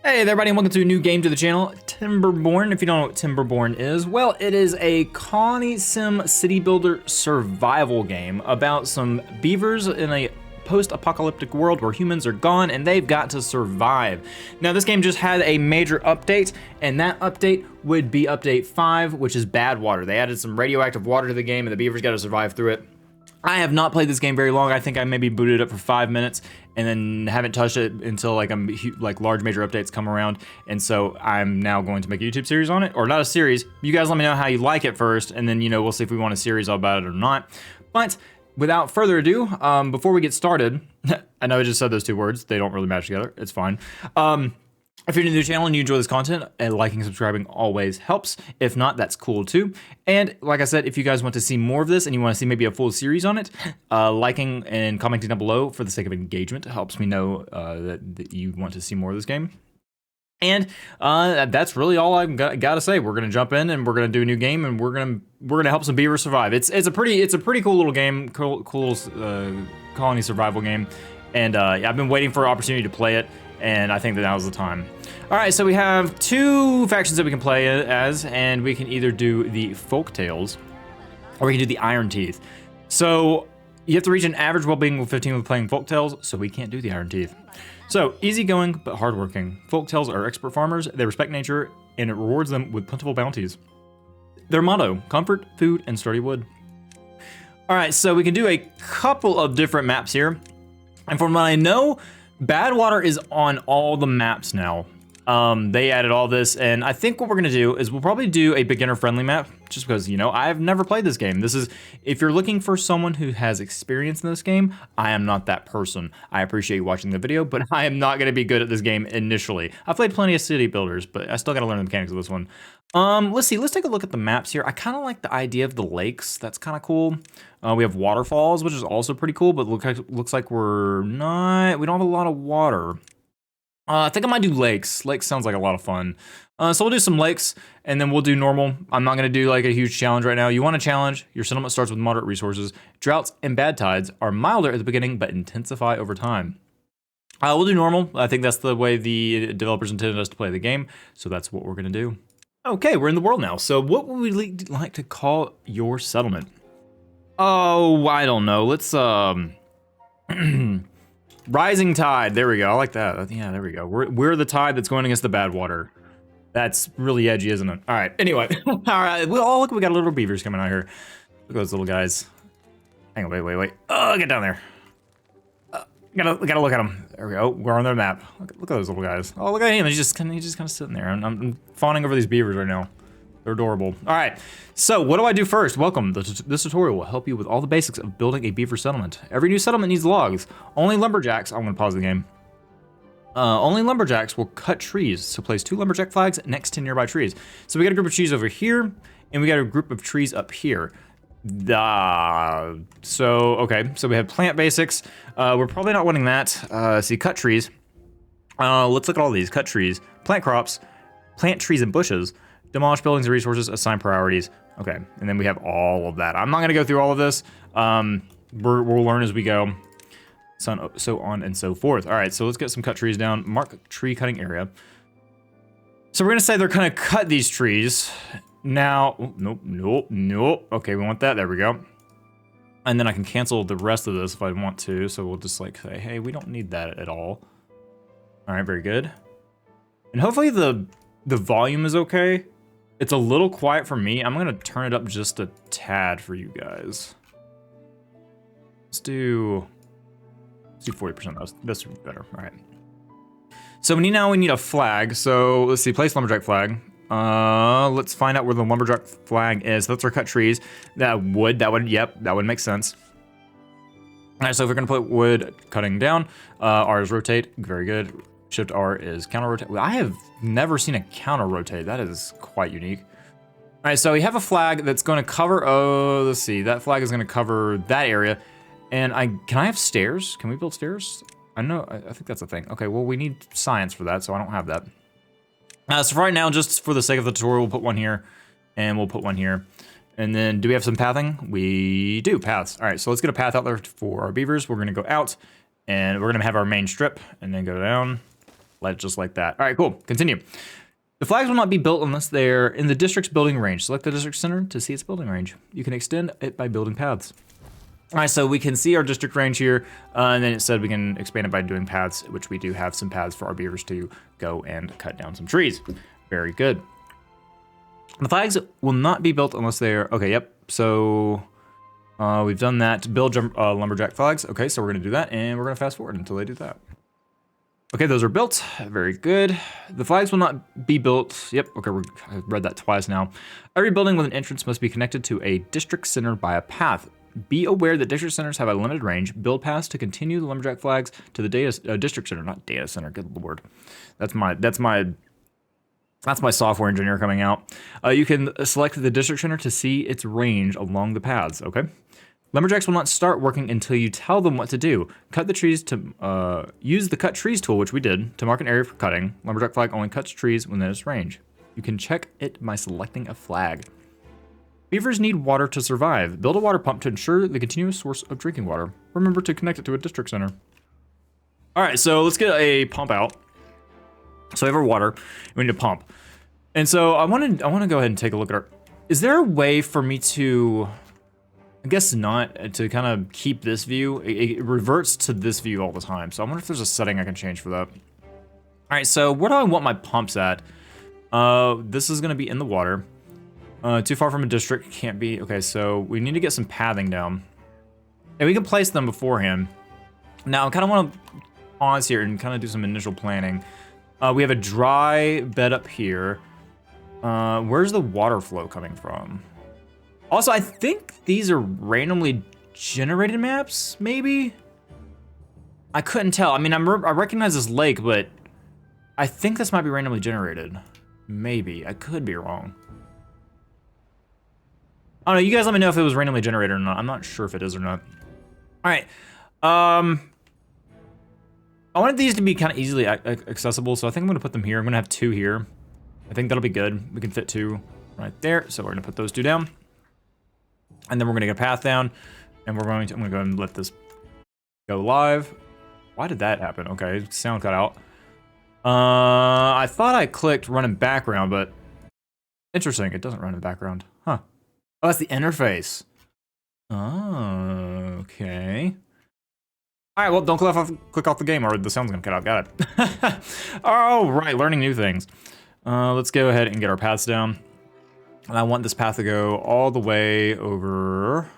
Hey there, everybody, and welcome to a new game to the channel, Timberborn. If you don't know what Timberborn is, well, it is a colony sim city builder survival game about some beavers in a post-apocalyptic world where humans are gone and they've got to survive. Now, this game just had a major update, and that update would be update 5, which is Badwater. They added some radioactive water to the game, and the beavers got to survive through it. I have not played this game very long. I think I maybe booted it up for 5 minutes and then haven't touched it until like large major updates come around. And so I'm now going to make a YouTube series on it, or not a series. You guys let me know how you like it first, and then we'll see if we want a series about it or not. But without further ado, before we get started, I know I just said those two words. They don't really match together. It's fine. If you're new to the channel and you enjoy this content, liking and subscribing always helps. If not, that's cool too. And like I said, if you guys want to see more of this and you want to see maybe a full series on it, liking and commenting down below for the sake of engagement helps me know that you want to see more of this game. And that's really all I've got to say. We're gonna jump in and we're gonna do a new game, and we're gonna help some beavers survive. It's a pretty cool little game, cool colony survival game. And I've been waiting for an opportunity to play it, and I think that now's the time. All right, so we have two factions that we can play as, and we can either do the Folk Tales, or we can do the Iron Teeth. So you have to reach an average well-being with 15 with playing Folk Tales, so we can't do the Iron Teeth. So easygoing but hardworking. Folk Tales are expert farmers. They respect nature, and it rewards them with plentiful bounties. Their motto: comfort, food, and sturdy wood. All right, so we can do a couple of different maps here, and from what I know, Badwater is on all the maps now. They added all this, and I think what we're gonna do is we'll probably do a beginner-friendly map, just because, I've never played this game. This is, if you're looking for someone who has experience in this game, I am not that person. I appreciate you watching the video, but I am not gonna be good at this game initially. I've played plenty of city builders, but I still gotta learn the mechanics of this one. Let's see, let's take a look at the maps here. I kind of like the idea of the lakes. That's kind of cool. We have waterfalls, which is also pretty cool, but looks like we don't have a lot of water. I think I might do lakes. Lakes sounds like a lot of fun. So we'll do some lakes, and then we'll do normal. I'm not gonna do like a huge challenge right now. You want a challenge? Your settlement starts with moderate resources. Droughts and bad tides are milder at the beginning, but intensify over time. We'll do normal. I think that's the way the developers intended us to play the game, so that's what we're gonna do. Okay, we're in the world now. So what would we like to call your settlement? Oh, I don't know. Let's, Rising Tide. There we go. I like that. Yeah, there we go. We're the tide that's going against the Badwater. That's really edgy, isn't it? All right, anyway. All right, look, we got little beavers coming out here. Look at those little guys. Hang on, wait. Oh, get down there. Gotta look at them. There we go. We're on their map. Look at those little guys. Oh, look at him. He's just kind of sitting there. I'm fawning over these beavers right now. They're adorable. All right. So what do I do first? Welcome. This tutorial will help you with all the basics of building a beaver settlement. Every new settlement needs logs. Only lumberjacks. I'm gonna pause the game. Only lumberjacks will cut trees. So place 2 lumberjack flags next to nearby trees. So we got a group of trees over here, and we got a group of trees up here. Okay, so we have plant basics. We're probably not wanting that. See, cut trees. Let's look at all these. Cut trees, plant crops, plant trees and bushes, demolish buildings and resources, assign priorities. Okay, and then we have all of that. I'm not gonna go through all of this. We'll learn as we go. So on and so forth. All right, so let's get some cut trees down. Mark tree cutting area. So we're gonna say they're gonna cut these trees. Now, nope. Okay, we want that, there we go. And then I can cancel the rest of this if I want to. So we'll just like say, hey, we don't need that at all. All right, very good. And hopefully the volume is okay. It's a little quiet for me. I'm gonna turn it up just a tad for you guys. Let's do 40%, that's better, all right. So we need a flag. So let's see, place lumberjack flag. Let's find out where the lumberjack flag is. That's our cut trees. That would make sense. All right, so if we're gonna put wood cutting down, R is rotate, very good. Shift R is counter rotate. I have never seen a counter rotate. That is quite unique. All right, so we have a flag that's gonna cover, let's see, that flag is gonna cover that area. And can I have stairs? Can we build stairs? I think that's a thing. Okay, well, we need science for that, so I don't have that. So for right now, just for the sake of the tutorial, we'll put one here, and we'll put one here. And then, do we have some pathing? We do, paths. All right, so let's get a path out there for our beavers. We're gonna go out, and we're gonna have our main strip, and then go down, just like that. All right, cool. Continue. The flags will not be built unless they're in the district's building range. Select the district center to see its building range. You can extend it by building paths. All right, so we can see our district range here, and then it said we can expand it by doing paths, which we do have some paths for our beavers to go and cut down some trees. Very good. The flags will not be built unless they're, okay, yep. So we've done that to build lumberjack flags. Okay, so we're gonna do that, and we're gonna fast forward until they do that. Okay, those are built. Very good. The flags will not be built. Yep, okay, I read that twice now. Every building with an entrance must be connected to a district center by a path. Be aware that district centers have a limited range. Build paths to continue the lumberjack flags to the district center, not data center. Good lord, that's my software engineer coming out. You can select the district center to see its range along the paths. Okay. Lumberjacks will not start working until you tell them what to do. Cut the trees to use the cut trees tool, which we did, to mark an area for cutting. Lumberjack flag only cuts trees within its range. You can check it by selecting a flag. Beavers need water to survive. Build a water pump to ensure the continuous source of drinking water. Remember to connect it to a district center. All right, so let's get a pump out. So we have our water. We need a pump, and so I want to go ahead and take a look at our. Is there a way for me to? I guess not, to kind of keep this view. It reverts to this view all the time. So I wonder if there's a setting I can change for that. All right, so where do I want my pumps at? This is gonna be in the water. Too far from a district, can't be. Okay, so we need to get some pathing down. And we can place them beforehand. Now, I kind of want to pause here and kind of do some initial planning. We have a dry bed up here. Where's the water flow coming from? Also, I think these are randomly generated maps, maybe? I couldn't tell. I mean, I recognize this lake, but I think this might be randomly generated. Maybe. I could be wrong. I don't know. You guys let me know if it was randomly generated or not. I'm not sure if it is or not. All right. I wanted these to be kind of easily accessible, so I think I'm going to put them here. I'm going to have 2 here. I think that'll be good. We can fit 2 right there, so we're going to put those 2 down. And then we're going to get a path down, and I'm going to go ahead and let this go live. Why did that happen? Okay, sound cut out. I thought I clicked run in background, but interesting, it doesn't run in the background. Huh. Oh, that's the interface. Oh, okay. All right, well, don't click off the game or the sound's gonna cut out. Got it. Oh, right, learning new things. Let's go ahead and get our paths down. And I want this path to go all the way over.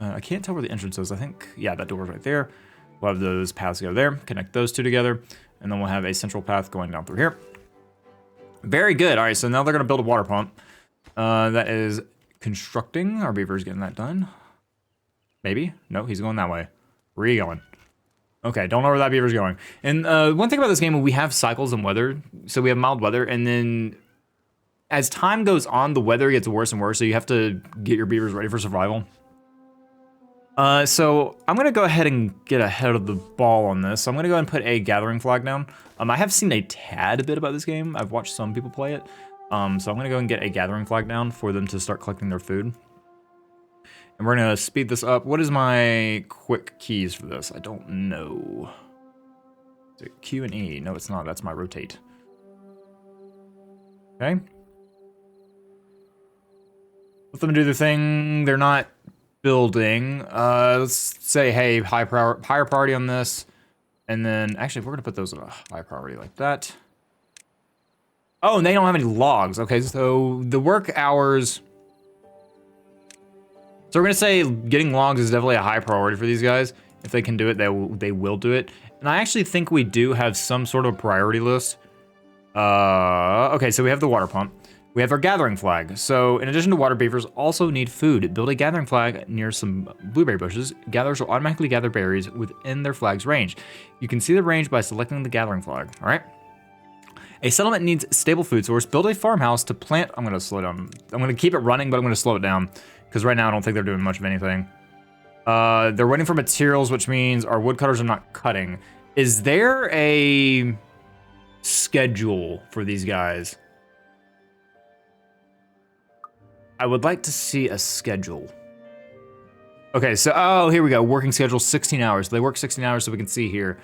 I can't tell where the entrance is. I think, yeah, that door's right there. We'll have those paths go there, connect those 2 together, and then we'll have a central path going down through here. Very good. All right, so now they're gonna build a water pump. That is constructing. Our beaver's getting that done. Maybe? No, he's going that way. Where are you going? Okay, don't know where that beaver's going. And one thing about this game, we have cycles and weather. So we have mild weather, and then as time goes on, the weather gets worse and worse, so you have to get your beavers ready for survival. So I'm gonna go ahead and get ahead of the ball on this. So I'm gonna go ahead and put a gathering flag down. I have seen a tad bit about this game. I've watched some people play it. So I'm gonna go and get a gathering flag down for them to start collecting their food. And we're gonna speed this up. What is my quick keys for this? I don't know. Is it Q and E? No, it's not. That's my rotate. Okay. Let them do the thing they're not building. Let's say, hey, higher priority on this. And then, actually, we're gonna put those at a high priority like that. Oh, and they don't have any logs. Okay, so the work hours. So we're gonna say getting logs is definitely a high priority for these guys. If they can do it, they will do it. And I actually think we do have some sort of priority list. Okay, so we have the water pump. We have our gathering flag. So in addition to water, beavers also need food. Build a gathering flag near some blueberry bushes. Gatherers will automatically gather berries within their flag's range. You can see the range by selecting the gathering flag, all right? A settlement needs stable food source. Build a farmhouse to plant. I'm gonna slow down. I'm gonna keep it running, but I'm gonna slow it down because right now I don't think they're doing much of anything. They're waiting for materials, which means our woodcutters are not cutting. Is there a schedule for these guys? I would like to see a schedule. Okay, so, oh, here we go. Working schedule, 16 hours. They work 16 hours so we can see here.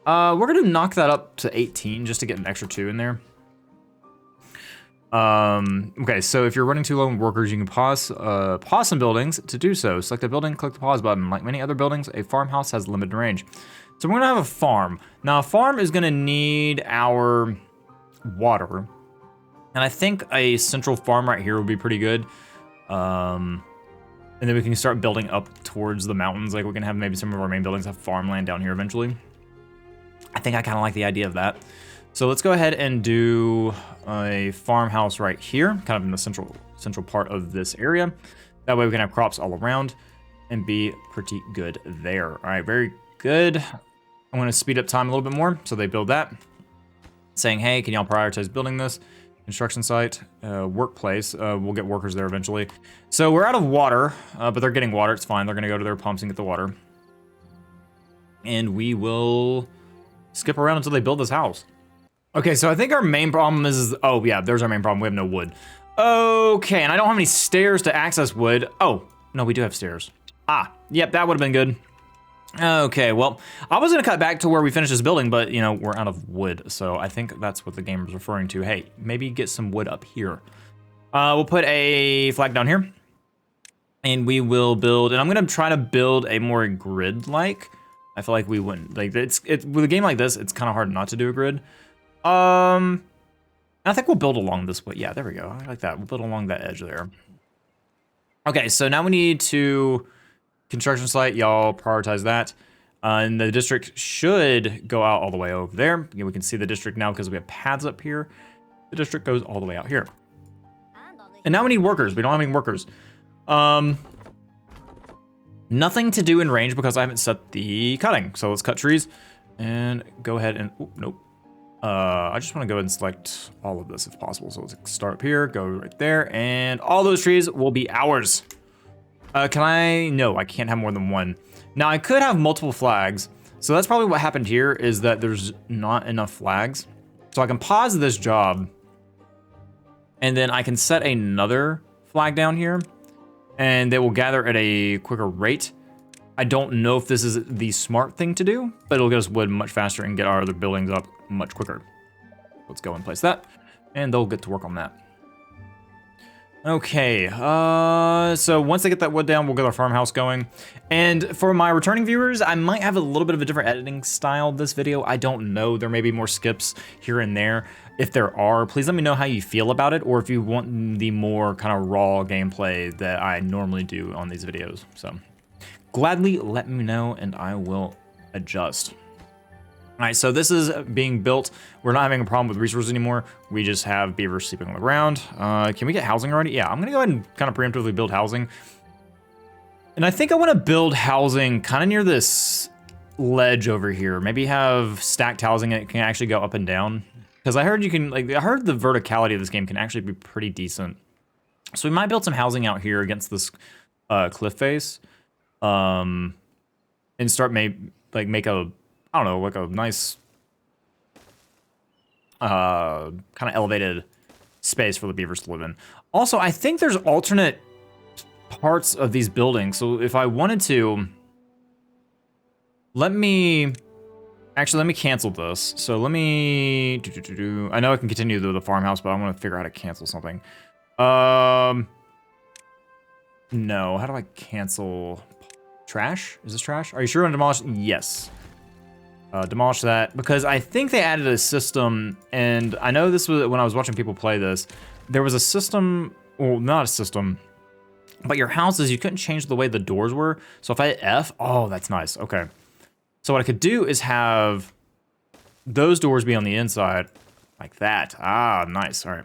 We're gonna knock that up to 18 just to get an extra 2 in there. Okay, so if you're running too low on workers, you can pause some buildings to do so. Select a building, click the pause button. Like many other buildings, a farmhouse has limited range. So we're gonna have a farm. Now a farm is gonna need our water. And I think a central farm right here would be pretty good. And then we can start building up towards the mountains. Like we can have maybe some of our main buildings have farmland down here eventually. I think I kind of like the idea of that. So let's go ahead and do a farmhouse right here, kind of in the central part of this area. That way we can have crops all around and be pretty good there. All right, very good. I'm gonna speed up time a little bit more. So they build that, saying, hey, can y'all prioritize building this? Construction site, workplace, we'll get workers there eventually. So we're out of water, but they're getting water, it's fine. They're gonna go to their pumps and get the water. And we will skip around until they build this house. Okay, so I think our main problem is, oh yeah, there's our main problem. We have no wood. Okay, and I don't have any stairs to access wood. Oh, no, we do have stairs. Ah, yep, that would have been good. Okay, well, I was gonna cut back to where we finished this building, but you know, we're out of wood. So I think that's what the game is referring to. Hey, maybe get some wood up here. We'll put a flag down here and we will build, and I'm gonna try to build a more grid-like. I feel like we wouldn't, like with a game like this, it's kind of hard not to do a grid. I think we'll build along this way. Yeah, there we go. I like that. We'll build along that edge there. Okay, so now we need to construction site. Y'all prioritize that. And the district should go out all the way over there. Again, we can see the district now because we have paths up here. The district goes all the way out here. And now we need workers. We don't have any workers. Nothing to do in range because I haven't set the cutting. So let's cut trees and go ahead and, oh, nope. I just want to go ahead and select all of this if possible. So let's start up here, go right there, and all those trees will be ours. Can I? No, I can't have more than one. Now I could have multiple flags. So that's probably what happened here is that there's not enough flags. So I can pause this job and then I can set another flag down here and they will gather at a quicker rate. I don't know if this is the smart thing to do, but it'll get us wood much faster and get our other buildings up much quicker. Let's go and place that, and they'll get to work on that. Okay, so once they get that wood down, we'll get our farmhouse going. And for my returning viewers, I might have a little bit of a different editing style this video. I don't know, there may be more skips here and there. If there are, please let me know how you feel about it, or if you want the more kind of raw gameplay that I normally do on these videos. So gladly let me know and I will adjust. All right, so this is being built. We're not having a problem with resources anymore. We just have beavers sleeping on the ground. Can we get housing already? Yeah, I'm gonna go ahead and kind of preemptively build housing. And I think I wanna build housing kind of near this ledge over here. Maybe have stacked housing and it can actually go up and down. Because I heard you can, like, I heard the verticality of this game can actually be pretty decent. So we might build some housing out here against this cliff face. And start make a, I don't know, like a nice kind of elevated space for the beavers to live in. Also, I think there's alternate parts of these buildings. So if I wanted to, let me cancel this. So let me, I know I can continue the farmhouse, but I want to figure out how to cancel something. No, how do I cancel trash? Is this trash? Are you sure you want to demolish? Yes. Demolish that, because I think they added a system, and I know this was when I was watching people play this, there was a system, well, not a system, but your houses, you couldn't change the way the doors were. So if I hit F, oh, that's nice, okay. So what I could do is have those doors be on the inside, like that. Ah, nice, all right.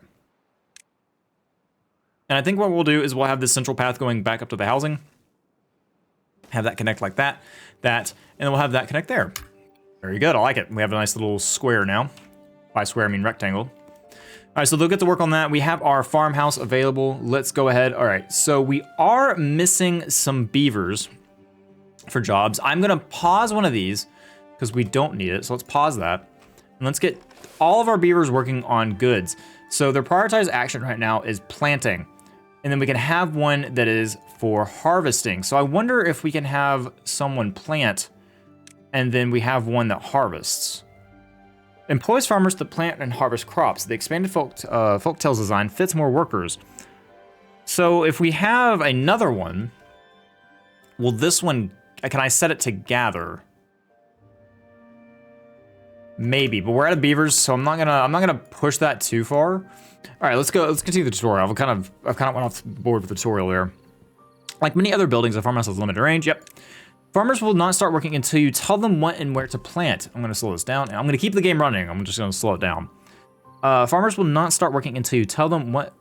And I think what we'll do is we'll have this central path going back up to the housing, have that connect like that, and then we'll have that connect there. Very good, I like it. We have a nice little square now. By square, I mean rectangle. All right, so they'll get to work on that. We have our farmhouse available. Let's go ahead. All right, so we are missing some beavers for jobs. I'm gonna pause one of these because we don't need it, so let's pause that. And let's get all of our beavers working on goods. So their prioritized action right now is planting. And then we can have one that is for harvesting. So I wonder if we can have someone plant And then we have one that harvests. Employs farmers to plant and harvest crops. The expanded folktales design fits more workers. So if we have another one, will this one, can I set it to gather? Maybe, but we're out of beavers, so I'm not gonna push that too far. All right, let's continue the tutorial. I've kind of went off the board with the tutorial there. Like many other buildings, a farmhouse has limited range. Yep. Farmers will not start working until you tell them what and where to plant. I'm gonna slow this down, and I'm gonna keep the game running. I'm just gonna slow it down. Farmers will not start working until you tell them what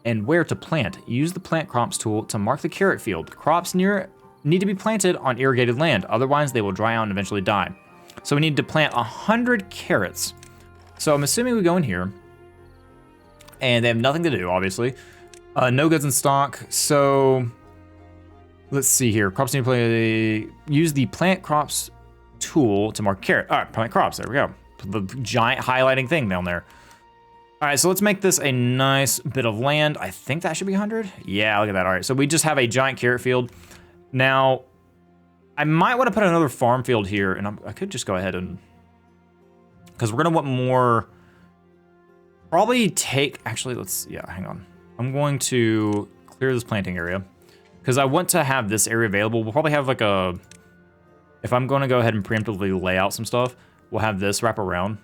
and where to plant. Use the plant crops tool to mark the carrot field. Crops need to be planted on irrigated land, otherwise they will dry out and eventually die. So we need to plant 100 carrots. So I'm assuming we go in here, and they have nothing to do, obviously. No goods in stock, so let's see here. Crops need to use the plant crops tool to mark carrot. All right, plant crops, there we go. The giant highlighting thing down there. All right, so let's make this a nice bit of land. I think that should be 100. Yeah, look at that. All right, so we just have a giant carrot field. Now, I might want to put another farm field here, and I could just go ahead and, because we're gonna want more, probably take, actually, hang on. I'm going to clear this planting area, because I want to have this area available. We'll probably have like if I'm gonna go ahead and preemptively lay out some stuff, we'll have this wrap around,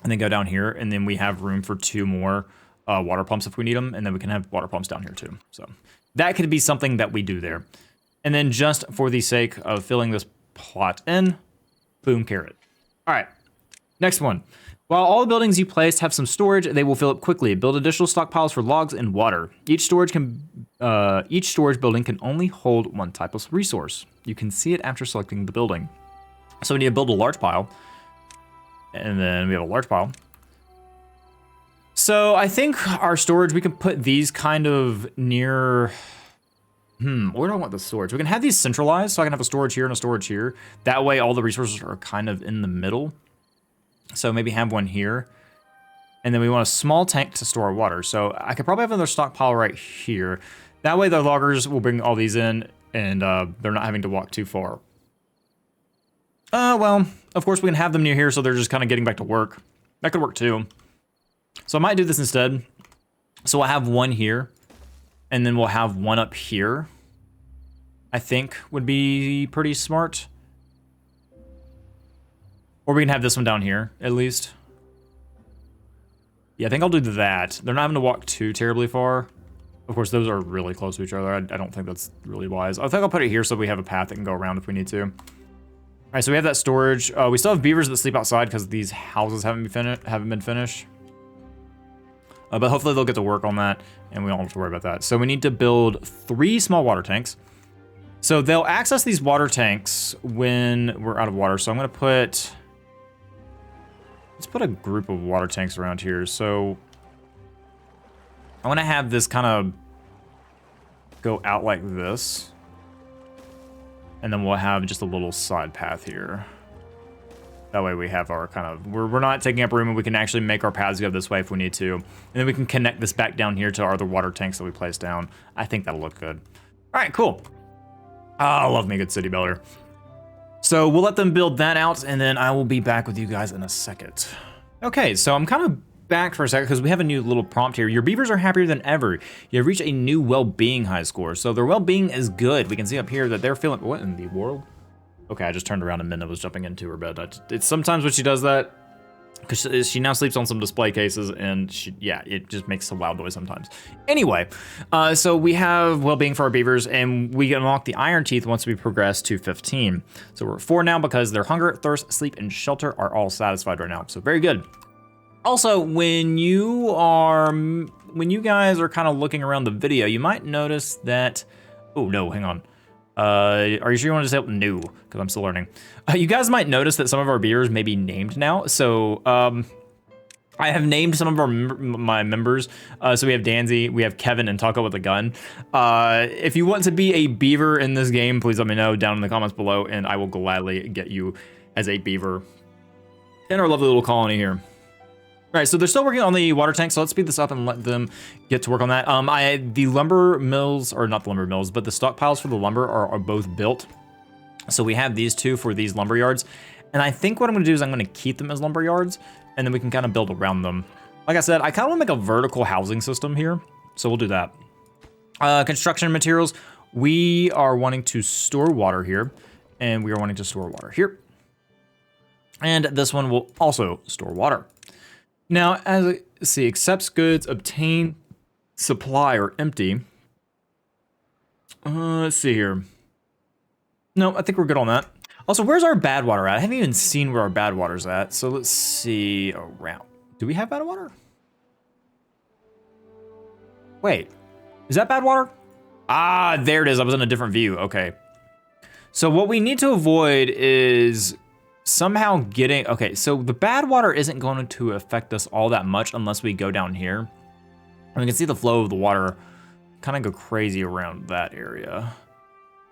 and then go down here, and then we have room for 2 more water pumps if we need them, and then we can have water pumps down here too. So that could be something that we do there. And then just for the sake of filling this plot in, boom, carrot. All right, next one. While all the buildings you placed have some storage, they will fill up quickly. Build additional stockpiles for logs and water. Each storage building can only hold one type of resource. You can see it after selecting the building. So we need to build a large pile. And then we have a large pile. So I think our storage, we can put these kind of near, where do I want the storage? We can have these centralized, so I can have a storage here and a storage here. That way all the resources are kind of in the middle. So maybe have one here. And then we want a small tank to store our water. So I could probably have another stockpile right here. That way the loggers will bring all these in, and they're not having to walk too far. Well, of course we can have them near here, so they're just kind of getting back to work. That could work too. So I might do this instead. So I'll have one here, and then we'll have one up here. I think would be pretty smart. Or we can have this one down here, at least. Yeah, I think I'll do that. They're not having to walk too terribly far. Of course, those are really close to each other. I don't think that's really wise. I think I'll put it here so we have a path that can go around if we need to. All right, so we have that storage. We still have beavers that sleep outside because these houses haven't been finished. But hopefully they'll get to work on that, and we don't have to worry about that. So we need to build 3 small water tanks. So they'll access these water tanks when we're out of water. So I'm gonna put, let's put a group of water tanks around here. So I wanna have this kind of go out like this. And then we'll have just a little side path here. That way we have our kind of, we're not taking up room, and we can actually make our paths go this way if we need to. And then we can connect this back down here to our other water tanks that we placed down. I think that'll look good. All right, cool. Oh, I love me a good city builder. So we'll let them build that out, and then I will be back with you guys in a second. Okay, so I'm kind of back for a second because we have a new little prompt here. Your beavers are happier than ever. You have reached a new well-being high score. So their well-being is good. We can see up here that they're feeling, what in the world? Okay, I just turned around and Minna was jumping into her bed. It's sometimes when she does that, because she now sleeps on some display cases, and it just makes a loud noise sometimes. Anyway, so we have well-being for our beavers, and we unlock the iron teeth once we progress to 15. So we're at 4 now because their hunger, thirst, sleep, and shelter are all satisfied right now. So very good. Also, when you guys are kind of looking around the video, you might notice that, oh no, hang on. Are you sure you want to say no? Because I'm still learning. You guys might notice that some of our beavers may be named now. So I have named some of my members. So we have Danzy, we have Kevin, and Taco with a gun. If you want to be a beaver in this game, please let me know down in the comments below, and I will gladly get you as a beaver in our lovely little colony here. All right, so they're still working on the water tank, so let's speed this up and let them get to work on that. The lumber mills, or not the lumber mills, but the stockpiles for the lumber are both built. So we have these two for these lumber yards. And I think what I'm gonna do is I'm gonna keep them as lumber yards, and then we can kind of build around them. Like I said, I kind of want to make a vertical housing system here. So we'll do that. Construction materials, we are wanting to store water here, and we are wanting to store water here. And this one will also store water. Now, as see, accepts goods, obtain, supply, or empty. Let's see here. No, I think we're good on that. Also, where's our Badwater at? I haven't even seen where our Badwater's at. So let's see around. Do we have Badwater? Wait, is that Badwater? Ah, there it is. I was in a different view. Okay. So what we need to avoid is somehow getting, okay, so the Badwater isn't going to affect us all that much unless we go down here. And we can see the flow of the water kind of go crazy around that area.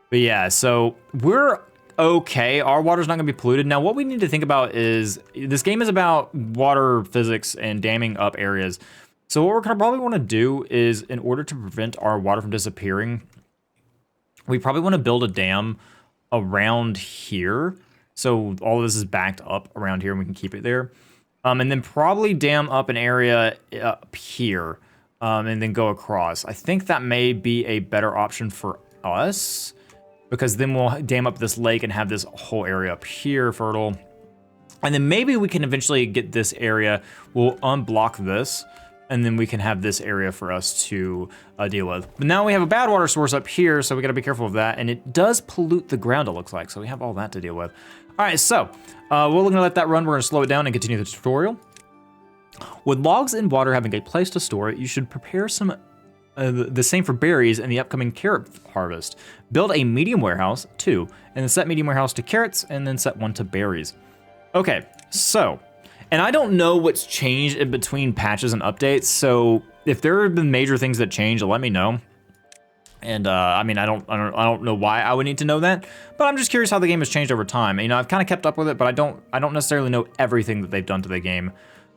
But yeah, so we're okay. Our water's not gonna be polluted. Now, what we need to think about is this game is about water physics and damming up areas. So what we're gonna probably wanna do is, in order to prevent our water from disappearing, we probably wanna build a dam around here. So all of this is backed up around here and we can keep it there. And then probably dam up an area up here and then go across. I think that may be a better option for us, because then we'll dam up this lake and have this whole area up here fertile. And then maybe we can eventually get this area, we'll unblock this, and then we can have this area for us to deal with. But now we have a Badwater source up here, so we gotta be careful of that. And it does pollute the ground, it looks like, so we have all that to deal with. All right, so we're gonna let that run. We're gonna slow it down and continue the tutorial. With logs and water having a place to store it, you should prepare some the same for berries in the upcoming carrot harvest. Build a medium warehouse, 2, and then set medium warehouse to carrots, and then set 1 to berries. Okay, so, and I don't know what's changed in between patches and updates, so if there have been major things that change, let me know. And I mean, I don't know why I would need to know that, but I'm just curious how the game has changed over time. You know, I've kind of kept up with it, but I don't necessarily know everything that they've done to the game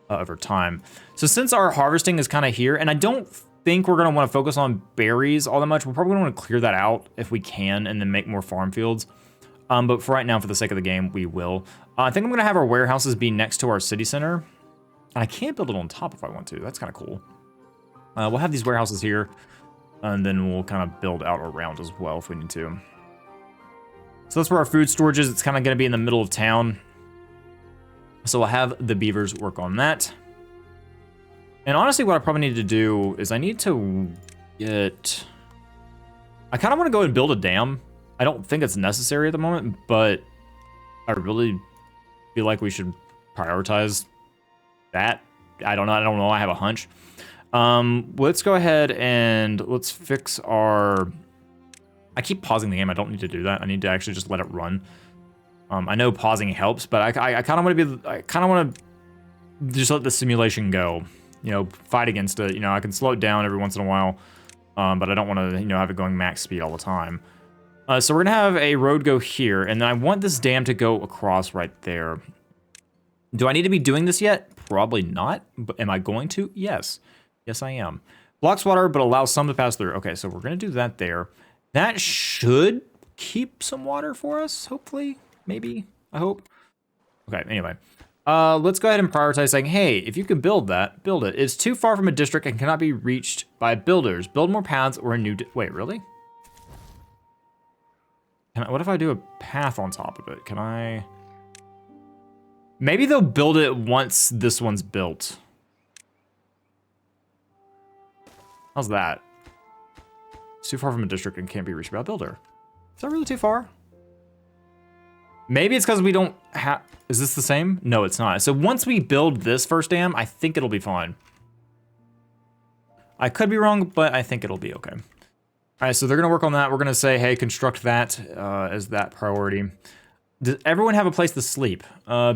over time. So since our harvesting is kind of here, and I don't think we're gonna want to focus on berries all that much. We're probably gonna want to clear that out if we can, and then make more farm fields. But for right now, for the sake of the game, we will. I think I'm gonna have our warehouses be next to our city center. And I can't build it on top if I want to. That's kind of cool. We'll have these warehouses here, and then we'll kind of build out around as well if we need to. So that's where our food storage is. It's kind of gonna be in the middle of town. So we'll have the beavers work on that. And honestly, what I probably need to do is I need to get... I kind of want to go and build a dam. I don't think it's necessary at the moment, but I really feel like we should prioritize that. I don't know. I have a hunch. Let's go ahead and let's fix our... I keep pausing the game. I don't need to do that. I need to actually just let it run. I know pausing helps, but I kind of want to be... I kind of want to just let the simulation go. You know, fight against it. You know, I can slow it down every once in a while, but I don't want to, you know, have it going max speed all the time. So we're gonna have a road go here, and then I want this dam to go across right there. Do I need to be doing this yet? Probably not, but am I going to? Yes. Yes, I am. Blocks water, but allows some to pass through. Okay, so we're gonna do that there. That should keep some water for us, hopefully, maybe, I hope. Okay, anyway. Let's go ahead and prioritize saying, hey, if you can build that, build it. It's too far from a district and cannot be reached by builders. Build more paths or a new... Wait, really? What if I do a path on top of it? Can I... Maybe they'll build it once this one's built. How's that? It's too far from a district and can't be reached by a builder. Is that really too far? Maybe it's because we don't have... Is this the same? No, it's not. So once we build this first dam, I think it'll be fine. I could be wrong, but I think it'll be okay. All right, so they're going to work on that. We're going to say, hey, construct that as that priority. Does everyone have a place to sleep?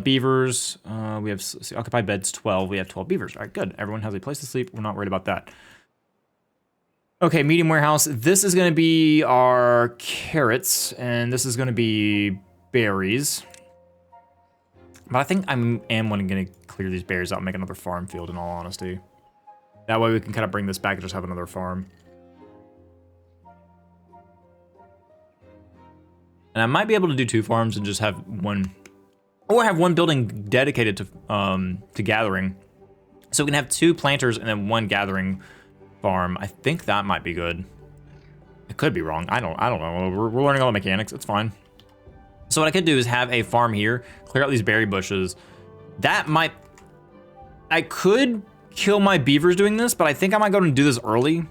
Beavers, we have occupied beds 12. We have 12 beavers. All right, good. Everyone has a place to sleep. We're not worried about that. Okay, medium warehouse. This is going to be our carrots, and this is going to be berries. But I think I am going to clear these berries out and make another farm field, in all honesty. That way we can kind of bring this back and just have another farm. And I might be able to do 2 farms and just have one, or have one building dedicated to gathering. So we can have 2 planters and then 1 gathering farm. I think that might be good. It could be wrong. I don't know. We're learning all the mechanics. It's fine. So what I could do is have a farm here, clear out these berry bushes. That might, I could kill my beavers doing this, but I think I might go and do this early.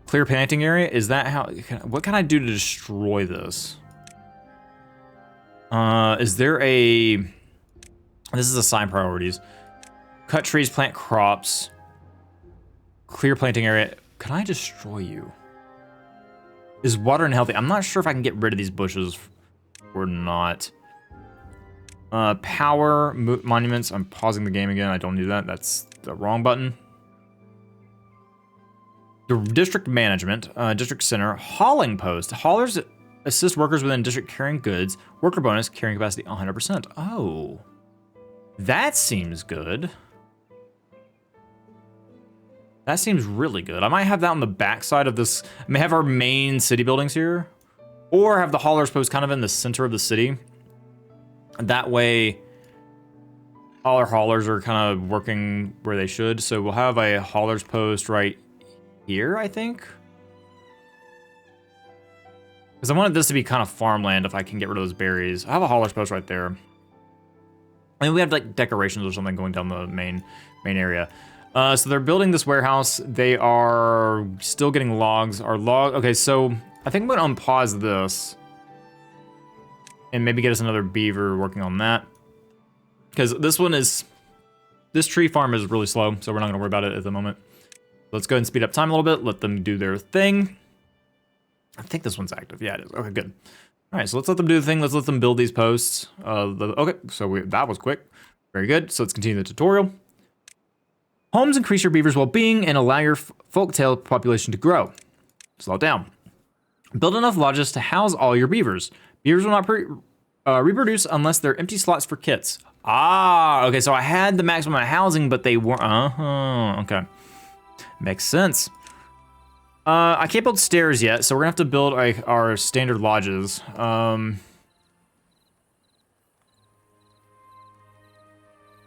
Clear planting area. Is that how, what can I do to destroy this? Is there a, this is assign priorities. Cut trees, plant crops. Clear planting area. Can I destroy you? Is water unhealthy? I'm not sure if I can get rid of these bushes or not. Power, monuments. I'm pausing the game again. I don't do that. That's the wrong button. The district management, district center, hauling post. Haulers assist workers within district carrying goods. Worker bonus, carrying capacity 100%. Oh, that seems good. That seems really good. I might have that on the backside of this. I may have our main city buildings here, or have the haulers post kind of in the center of the city. That way, all our haulers are kind of working where they should. So we'll have a haulers post right here, I think. Because I wanted this to be kind of farmland if I can get rid of those berries. I have a haulers post right there. And we have like decorations or something going down the main area. So they're building this warehouse. They are still getting logs. Okay, so I think I'm gonna unpause this and maybe get us another beaver working on that. Because this tree farm is really slow, so we're not gonna worry about it at the moment. Let's go ahead and speed up time a little bit, let them do their thing. I think this one's active. Yeah, it is. Okay, good. All right, so let's let them do the thing. Let's let them build these posts. Okay, so that was quick. Very good. So let's continue the tutorial. Homes increase your beaver's well-being and allow your folktale population to grow. Slow down. Build enough lodges to house all your beavers. Beavers will not reproduce unless they're empty slots for kits. Ah, okay, so I had the maximum amount of housing, but they weren't. Okay. Makes sense. I can't build stairs yet, so we're gonna have to build our standard lodges. Oh,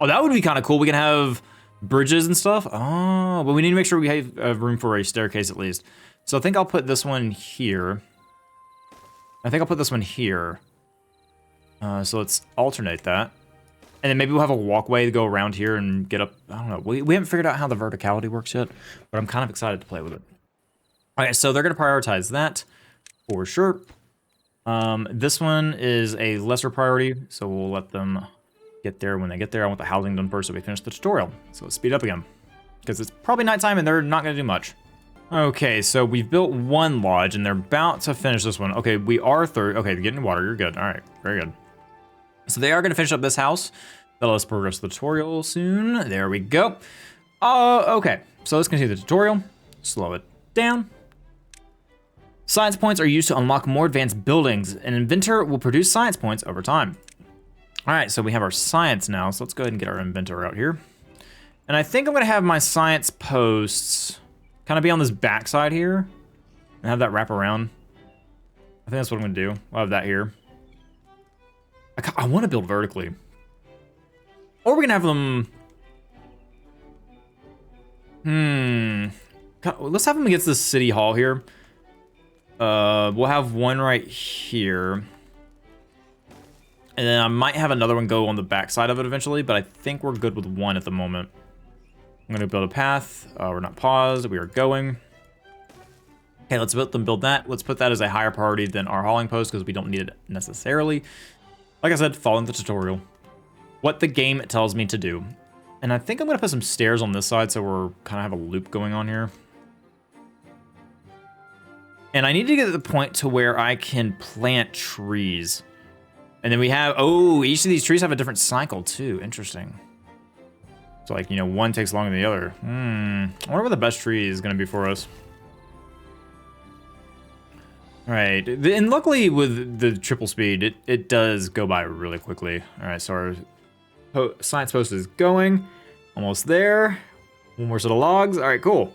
that would be kind of cool. We can have bridges and stuff. Oh, but we need to make sure we have room for a staircase at least. So I think I'll put this one here. I think I'll put this one here. So let's alternate that. And then maybe we'll have a walkway to go around here and get up. I don't know. We haven't figured out how the verticality works yet, but I'm kind of excited to play with it. Okay, so they're going to prioritize that for sure. This one is a lesser priority, so we'll let them get there when they get there. I want the housing done first so we finish the tutorial. So let's speed up again, because it's probably nighttime and they're not going to do much. Okay, so we've built one lodge and they're about to finish this one. Okay, we are third. Okay, getting water. You're good. All right, very good. So they are going to finish up this house. That'll let us progress the tutorial soon. There we go. Okay, so let's continue the tutorial. Slow it down. Science points are used to unlock more advanced buildings. An inventor will produce science points over time. All right, so we have our science now. So let's go ahead and get our inventor out here. And I think I'm gonna have my science posts kind of be on this backside here and have that wrap around. I think that's what I'm gonna do. I'll have that here. I wanna build vertically. Or we can have them, let's have them against this city hall here. We'll have one right here. And then I might have another one go on the back side of it eventually, but I think we're good with one at the moment. I'm gonna build a path. We're not paused, we are going. Okay, let's let them build that. Let's put that as a higher priority than our hauling post because we don't need it necessarily. Like I said, following the tutorial. What the game tells me to do. And I think I'm gonna put some stairs on this side so we're kind of have a loop going on here. And I need to get to the point to where I can plant trees. And then we have, oh, each of these trees have a different cycle too. Interesting. So like, you know, one takes longer than the other. I wonder what the best tree is gonna be for us. All right, and luckily with the triple speed, it does go by really quickly. All right, so our science post is going. Almost there. One more set of logs. All right, cool.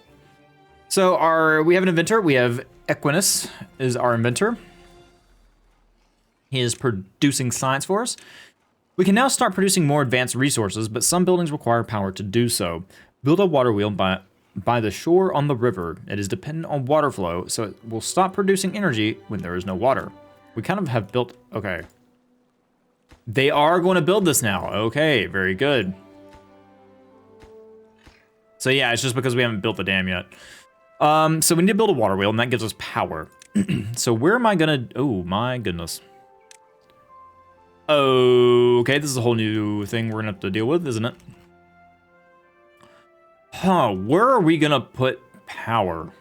So we have an inventor. We have Equinus is our inventor. He is producing science for us. We can now start producing more advanced resources, but some buildings require power to do so. Build a water wheel by the shore on the river. It is dependent on water flow, so it will stop producing energy when there is no water. We kind of have built, okay. They are going to build this now. Okay, very good. So yeah, it's just because we haven't built the dam yet. So we need to build a water wheel, and that gives us power. So where am I gonna, oh my goodness. Okay, this is a whole new thing we're gonna have to deal with, isn't it? Huh, where are we gonna put power?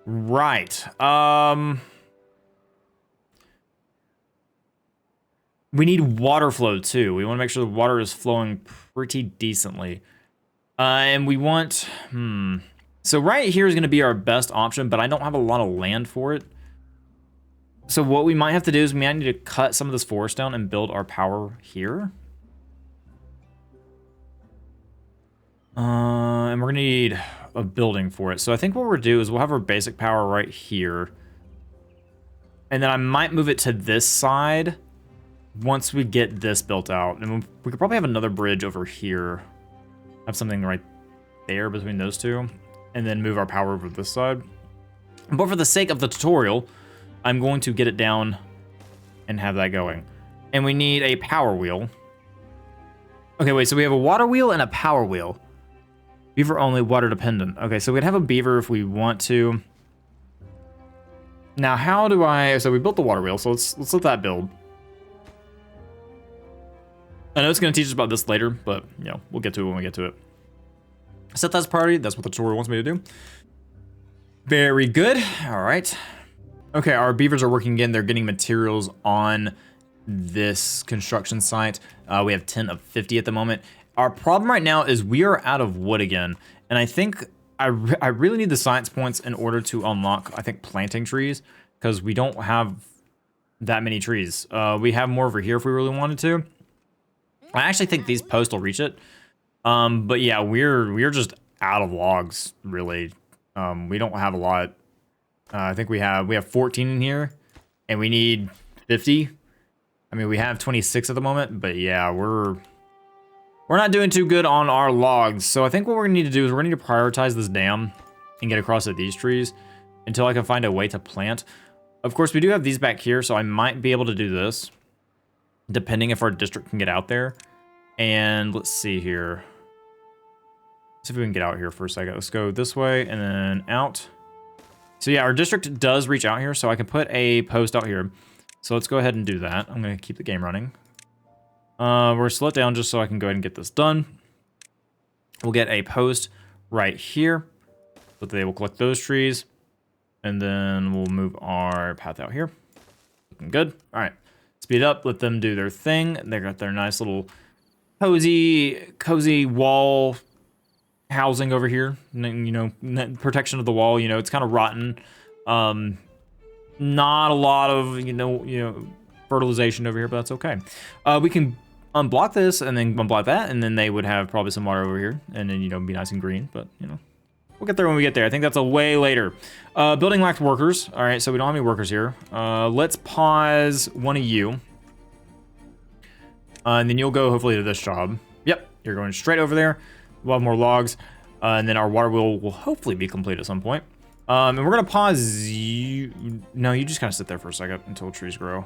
Right, we need water flow too. We wanna make sure the water is flowing pretty decently. And we want, so right here is gonna be our best option, but I don't have a lot of land for it. So what we might have to do is we might need to cut some of this forest down and build our power here. And we're gonna need a building for it. So I think what we'll do is we'll have our basic power right here. And then I might move it to this side once we get this built out. And we could probably have another bridge over here. Have something right there between those two. And then move our power over this side. But for the sake of the tutorial, I'm going to get it down and have that going. And we need a power wheel. Okay, wait, so we have a water wheel and a power wheel. Beaver only, water dependent. Okay, so we'd have a beaver if we want to. Now, how do I, so we built the water wheel, so let's let that build. I know it's gonna teach us about this later, but you know, we'll get to it when we get to it. Set that as priority, that's what the tutorial wants me to do. Very good, all right. Okay, our beavers are working again. They're getting materials on this construction site. We have 10 of 50 at the moment. Our problem right now is we are out of wood again. And I think I really need the science points in order to unlock, I think, planting trees, because we don't have that many trees. We have more over here if we really wanted to. I actually think these posts will reach it. But yeah, we're just out of logs, really. We don't have a lot. I think we have 14 in here, and we need 50. I mean, we have 26 at the moment, but yeah, we're not doing too good on our logs. So I think what we're gonna need to do is we're gonna need to prioritize this dam and get across at these trees until I can find a way to plant. Of course, we do have these back here, so I might be able to do this, depending if our district can get out there. And let's see here. Let's see if we can get out here for a second. Let's go this way and then out. So yeah, our district does reach out here, so I can put a post out here. So let's go ahead and do that. I'm gonna keep the game running. We're gonna slow it down just so I can go ahead and get this done. We'll get a post right here, but they will collect those trees. And then we'll move our path out here. Looking good. All right, speed up, let them do their thing. They got their nice little cozy wall housing over here, you know, protection of the wall. You know, it's kind of rotten. Not a lot of you know fertilization over here, but that's okay. We can unblock this and then unblock that, and then they would have probably some water over here, and then you know be nice and green. But you know, we'll get there when we get there. I think that's a way later. Building lacked workers. All right, so we don't have any workers here. Let's pause one of you, and then you'll go hopefully to this job. Yep, you're going straight over there. We'll have more logs, and then our water wheel will hopefully be complete at some point. And we're gonna pause you. No, you just kind of sit there for a second until trees grow.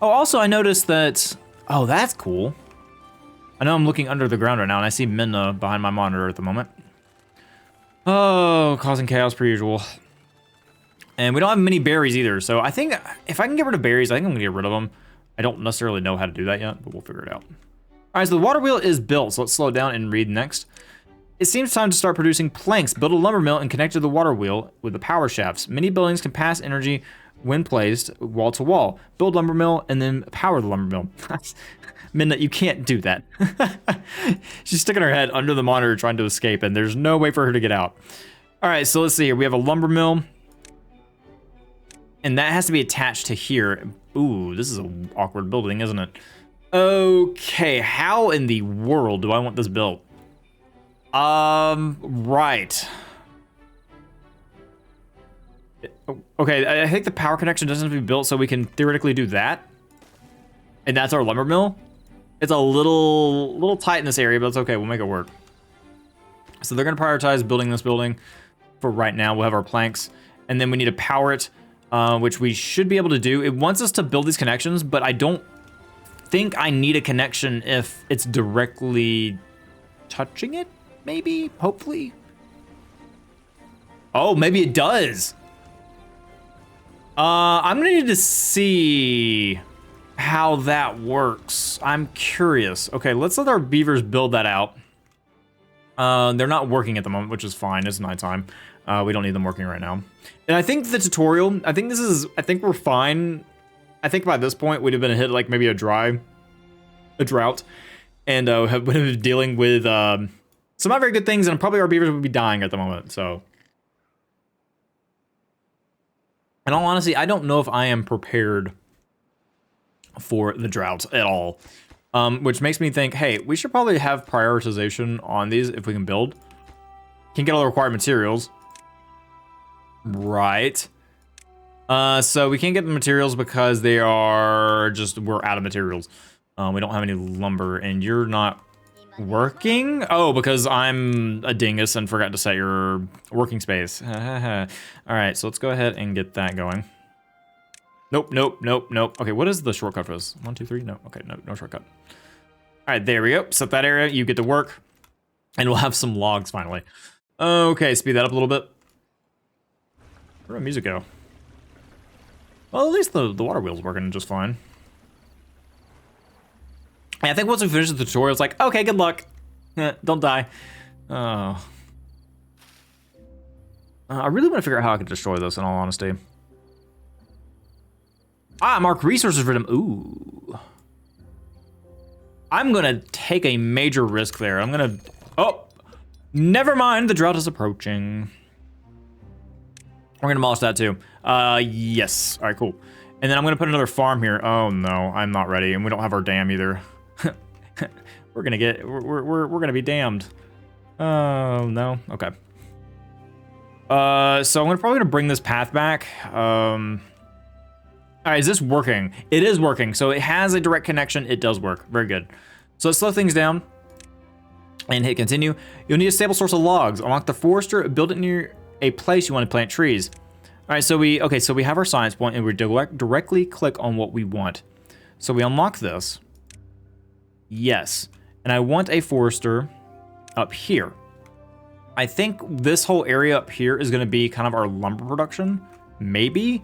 Oh, also I noticed that, oh, that's cool. I know I'm looking under the ground right now and I see Minna behind my monitor at the moment. Oh, causing chaos per usual. And we don't have many berries either. So I think if I can get rid of berries, I think I'm gonna get rid of them. I don't necessarily know how to do that yet, but we'll figure it out. All right, so the water wheel is built. So let's slow down and read next. It seems time to start producing planks. Build a lumber mill and connect to the water wheel with the power shafts. Many buildings can pass energy when placed wall to wall. Build lumber mill and then power the lumber mill. Minna, you can't do that. She's sticking her head under the monitor trying to escape, and there's no way for her to get out. All right, so let's see here. We have a lumber mill, and that has to be attached to here. Ooh, this is an awkward building, isn't it? Okay, how in the world do I want this built? Right. Okay, I think the power connection doesn't have to be built, so we can theoretically do that. And that's our lumber mill. It's a little tight in this area, but it's okay. We'll make it work. So they're going to prioritize building this building for right now. We'll have our planks, and then we need to power it, which we should be able to do. It wants us to build these connections, but I don't think I need a connection if it's directly touching it, maybe, hopefully. Oh, maybe it does. I'm gonna need to see how that works. I'm curious. Okay, let's let our beavers build that out. They're not working at the moment, which is fine. It's nighttime. We don't need them working right now. And I think the tutorial, I think we're fine. I think by this point, we'd have been hit like maybe a drought. And have been dealing with some not very good things, and probably our beavers would be dying at the moment, so. In all honesty, I don't know if I am prepared for the droughts at all. Which makes me think, hey, we should probably have prioritization on these if we can build. Can get all the required materials. Right. So we can't get the materials because they are just, we're out of materials. We don't have any lumber, and you're not working? Oh, because I'm a dingus and forgot to set your working space. All right, so let's go ahead and get that going. Nope. Okay, what is the shortcut for this? 1, 2, 3, no, okay, no shortcut. All right, there we go. Set that area, you get to work, and we'll have some logs finally. Okay, speed that up a little bit. Where'd my music go? Well, at least the water wheel's working just fine. And I think once we finish the tutorial, it's like, okay, good luck. Don't die. Oh. I really want to figure out how I can destroy this, in all honesty. Mark resources for them. Ooh. I'm gonna take a major risk there. I'm gonna, oh, never mind, the drought is approaching. We're gonna demolish that too. Yes, all right, cool. And then I'm gonna put another farm here. Oh no, I'm not ready, and we don't have our dam either. We're gonna be damned. Oh no, okay. So I'm probably gonna bring this path back. All right, is this working? It is working. So it has a direct connection. It does work. Very good. So let's slow things down and hit continue. You'll need a stable source of logs. Unlock the forester. Build it near a place you want to plant trees. All right, so we have our science point, and we directly click on what we want. So we unlock this. Yes, and I want a forester up here. I think this whole area up here is going to be kind of our lumber production, maybe.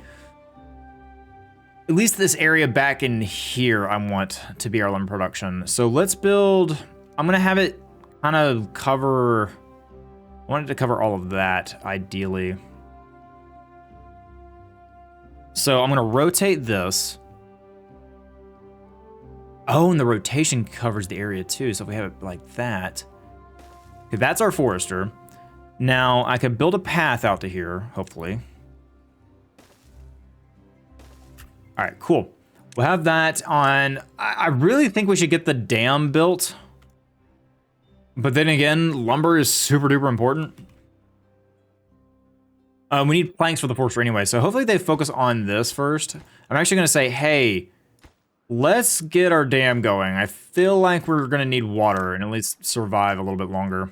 At least this area back in here I want to be our lumber production. So let's build, I'm gonna have it kind of cover, I want it to cover all of that, ideally. So I'm gonna rotate this. Oh, and the rotation covers the area too, so if we have it like that. Okay, that's our forester. Now I could build a path out to here, hopefully. All right, cool. We'll have that on. I really think we should get the dam built. But then again, lumber is super duper important. We need planks for the forester anyway, so hopefully they focus on this first. I'm actually gonna say, hey, let's get our dam going. I feel like we're gonna need water and at least survive a little bit longer.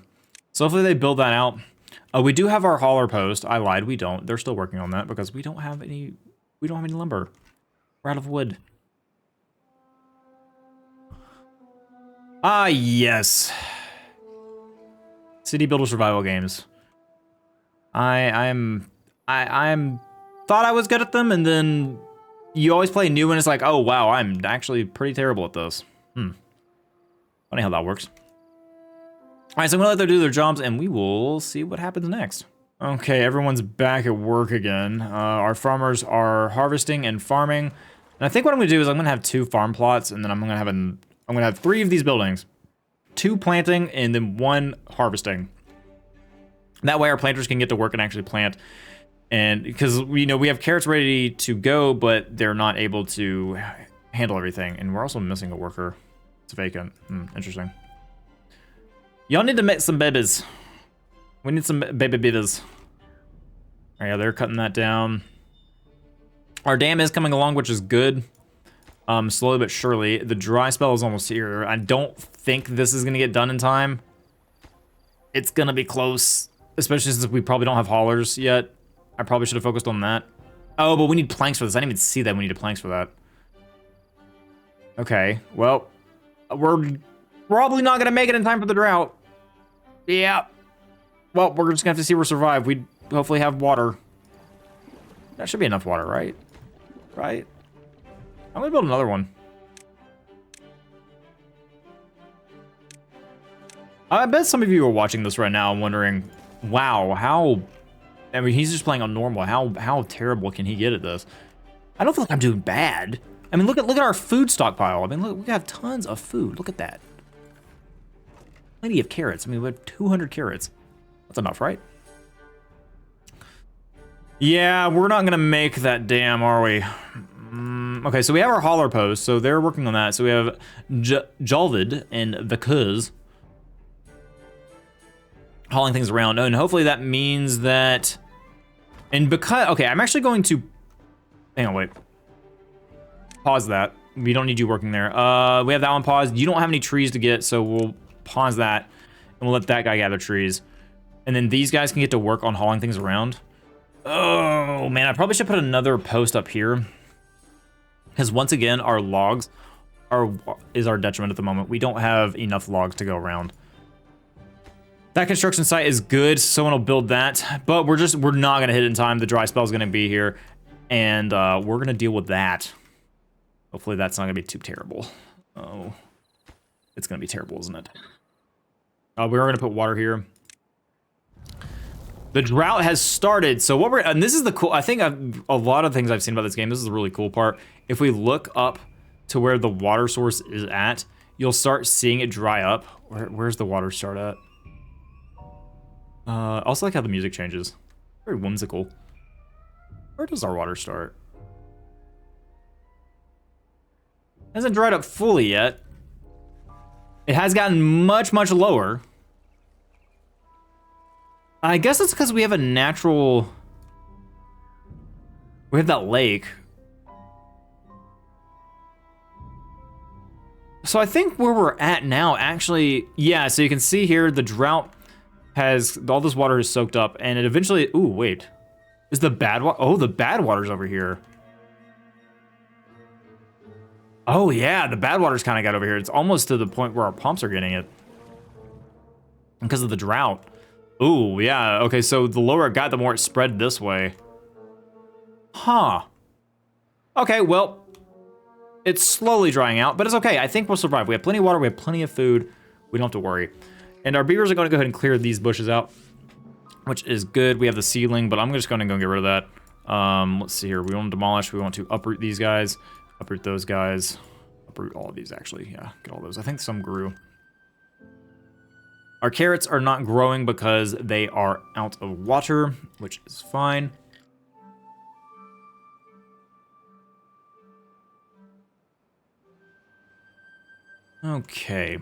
So hopefully they build that out. We do have our hauler post. I lied, we don't. They're still working on that because we don't have any lumber. We're out of wood. Ah, yes. City builder survival games. I'm thought I was good at them, and then you always play new and it's like, oh wow, I'm actually pretty terrible at this. Funny how that works. All right, so I'm gonna let them do their jobs and we will see what happens next. Okay, everyone's back at work again. Our farmers are harvesting and farming. And I think what I'm gonna do is I'm gonna have 2 farm plots, and then I'm gonna have 3 of these buildings. 2 planting and then 1 harvesting. That way our planters can get to work and actually plant. And because we have carrots ready to go, but they're not able to handle everything. And we're also missing a worker. It's vacant. Interesting. Y'all need to make some babies. We need some baby beavers. All right, yeah, they're cutting that down. Our dam is coming along, which is good. Slowly but surely. The dry spell is almost here. I don't think this is gonna get done in time. It's gonna be close, especially since we probably don't have haulers yet. I probably should have focused on that. Oh, but we need planks for this. I didn't even see that we needed planks for that. Okay, well, we're probably not gonna make it in time for the drought. Yeah. Well, we're just gonna have to see if we survive. We hopefully have water. That should be enough water, right? Right? I'm gonna build another one. I bet some of you are watching this right now and wondering, wow, how... I mean, he's just playing on normal. How terrible can he get at this? I don't feel like I'm doing bad. I mean, look at our food stockpile. I mean, look, we have tons of food. Look at that. Plenty of carrots. I mean, we have 200 carrots. That's enough, right? Yeah, we're not gonna make that dam, are we? Okay, so we have our hauler post, so they're working on that. So we have Jalvid and the Kuz hauling things around, and hopefully that means that. And because okay, I'm actually going to. Hang on, wait. Pause that. We don't need you working there. We have that one paused. You don't have any trees to get, so we'll pause that, and we'll let that guy gather trees, and then these guys can get to work on hauling things around. Oh man, I probably should put another post up here. Because once again, our logs is our detriment at the moment. We don't have enough logs to go around. That construction site is good. Someone will build that, but we're not gonna hit it in time. The dry spell is gonna be here, and we're gonna deal with that. Hopefully, that's not gonna be too terrible. Oh, it's gonna be terrible, isn't it? We are gonna put water here. The drought has started, so what and this is the cool, I think a lot of things I've seen about this game, this is the really cool part. If we look up to where the water source is at, you'll start seeing it dry up. Where's the water start at? I also like how the music changes. Very whimsical. Where does our water start? Hasn't dried up fully yet. It has gotten much, much lower. I guess it's because we have a natural... We have that lake. So I think where we're at now, actually... Yeah, so you can see here, the drought has... All this water is soaked up, and it eventually... Ooh, wait. Is the bad water... Oh, the bad water's over here. Oh, yeah, the bad water's kind of got over here. It's almost to the point where our pumps are getting it. Because of the drought. Ooh, yeah, okay, so the lower it got, the more it spread this way. Huh. Okay, well, it's slowly drying out, but it's okay. I think we'll survive. We have plenty of water, we have plenty of food. We don't have to worry. And our beavers are gonna go ahead and clear these bushes out, which is good. We have the seedling, but I'm just gonna go get rid of that. Let's see here, we want to demolish, we want to uproot these guys, uproot those guys, uproot all of these actually, yeah, get all those. I think some grew. Our carrots are not growing because they are out of water, which is fine. Okay.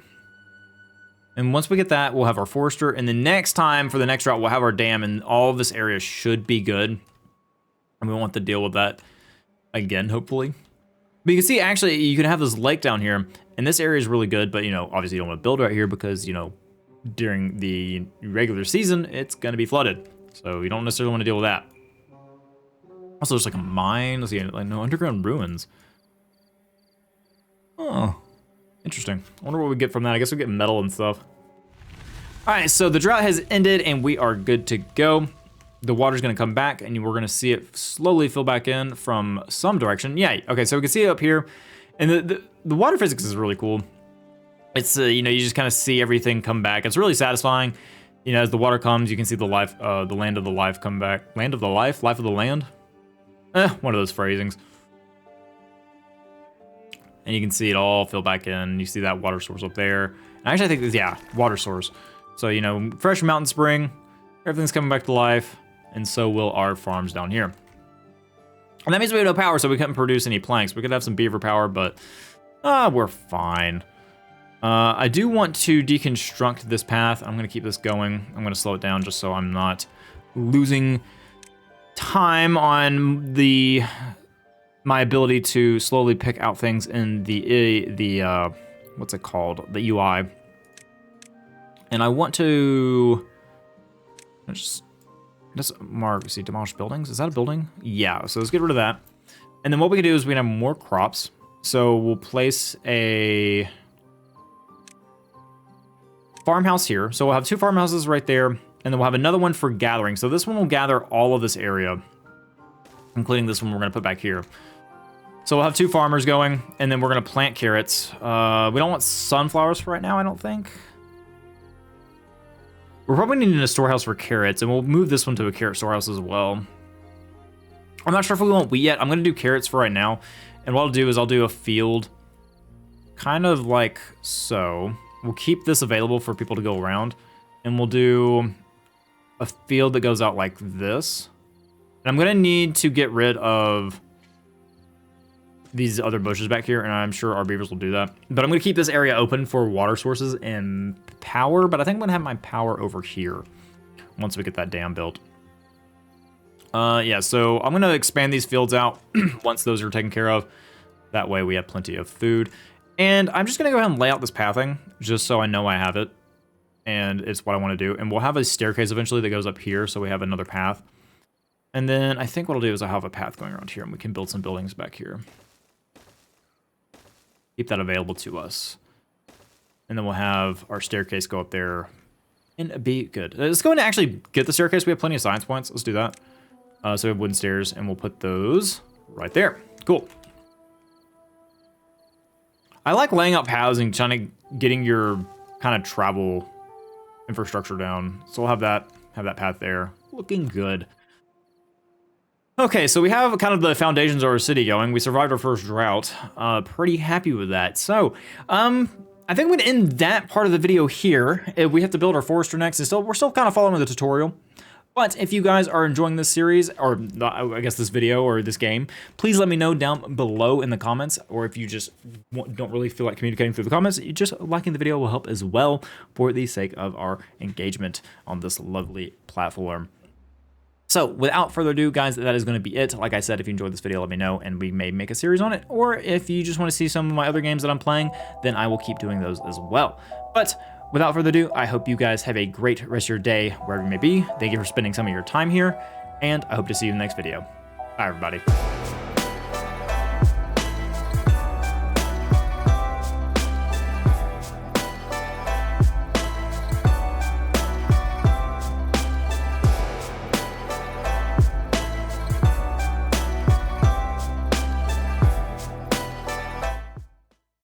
And once we get that, we'll have our forester. And the next time, for the next route, we'll have our dam, and all of this area should be good. And we won't have to deal with that again, hopefully. But you can see, actually, you can have this lake down here, and this area is really good, but, you know, obviously you don't want to build right here because, you know, during the regular season, it's going to be flooded. So you don't necessarily want to deal with that. Also, there's like a mine. Let's see, like no underground ruins. Oh, interesting. I wonder what we get from that. I guess we get metal and stuff. All right, so the drought has ended and we are good to go. The water's going to come back and we're going to see it slowly fill back in from some direction. Yeah, okay, so we can see it up here. And the water physics is really cool. It's, you know, you just kind of see everything come back. It's really satisfying. You know, as the water comes, you can see the life, the land of the life come back. Land of the life? Life of the land? One of those phrasings. And you can see it all fill back in. You see that water source up there. And I actually think this, yeah, water source. So, you know, fresh mountain spring, everything's coming back to life, and so will our farms down here. And that means we have no power, so we couldn't produce any planks. We could have some beaver power, but we're fine. I do want to deconstruct this path. I'm going to keep this going. I'm going to slow it down just so I'm not losing time on the my ability to slowly pick out things in the what's it called? The UI. And I want to just mark, see, demolish buildings. Is that a building? Yeah, so let's get rid of that. And then what we can do is we can have more crops. So we'll place a farmhouse here. So we'll have 2 farmhouses right there, and then we'll have another one for gathering. So this one will gather all of this area, including this one we're gonna put back here. So we'll have 2 farmers going, and then we're gonna plant carrots. We don't want sunflowers for right now, I don't think. We're probably needing a storehouse for carrots, and we'll move this one to a carrot storehouse as well. I'm not sure if we want wheat yet. I'm gonna do carrots for right now. And what I'll do is I'll do a field, kind of like so. We'll keep this available for people to go around, and we'll do a field that goes out like this. And I'm gonna need to get rid of these other bushes back here, and I'm sure our beavers will do that. But I'm gonna keep this area open for water sources and power, but I think I'm gonna have my power over here once we get that dam built. Yeah, so I'm gonna expand these fields out once those are taken care of. That way we have plenty of food. And I'm just gonna go ahead and lay out this pathing, just so I know I have it, and it's what I wanna do. And we'll have a staircase eventually that goes up here, so we have another path. And then I think what I'll do is I'll have a path going around here, and we can build some buildings back here. Keep that available to us. And then we'll have our staircase go up there and be good. Let's go and actually get the staircase. We have plenty of science points. Let's do that. So we have wooden stairs, and we'll put those right there. Cool. I like laying out paths and trying to getting your kind of travel infrastructure down. So we'll have that path there. Looking good. Okay, so we have kind of the foundations of our city going. We survived our first drought. Pretty happy with that. So, I think we're gonna end that part of the video here. We have to build our forester next, and we're still kind of following the tutorial. But if you guys are enjoying this series, or I guess this video or this game, please let me know down below in the comments. Or if you just don't really feel like communicating through the comments, just liking the video will help as well for the sake of our engagement on this lovely platform. So without further ado, guys, that is going to be it. Like I said, if you enjoyed this video, let me know, and we may make a series on it. Or if you just want to see some of my other games that I'm playing, then I will keep doing those as well. But without further ado, I hope you guys have a great rest of your day, wherever you may be. Thank you for spending some of your time here, and I hope to see you in the next video. Bye, everybody.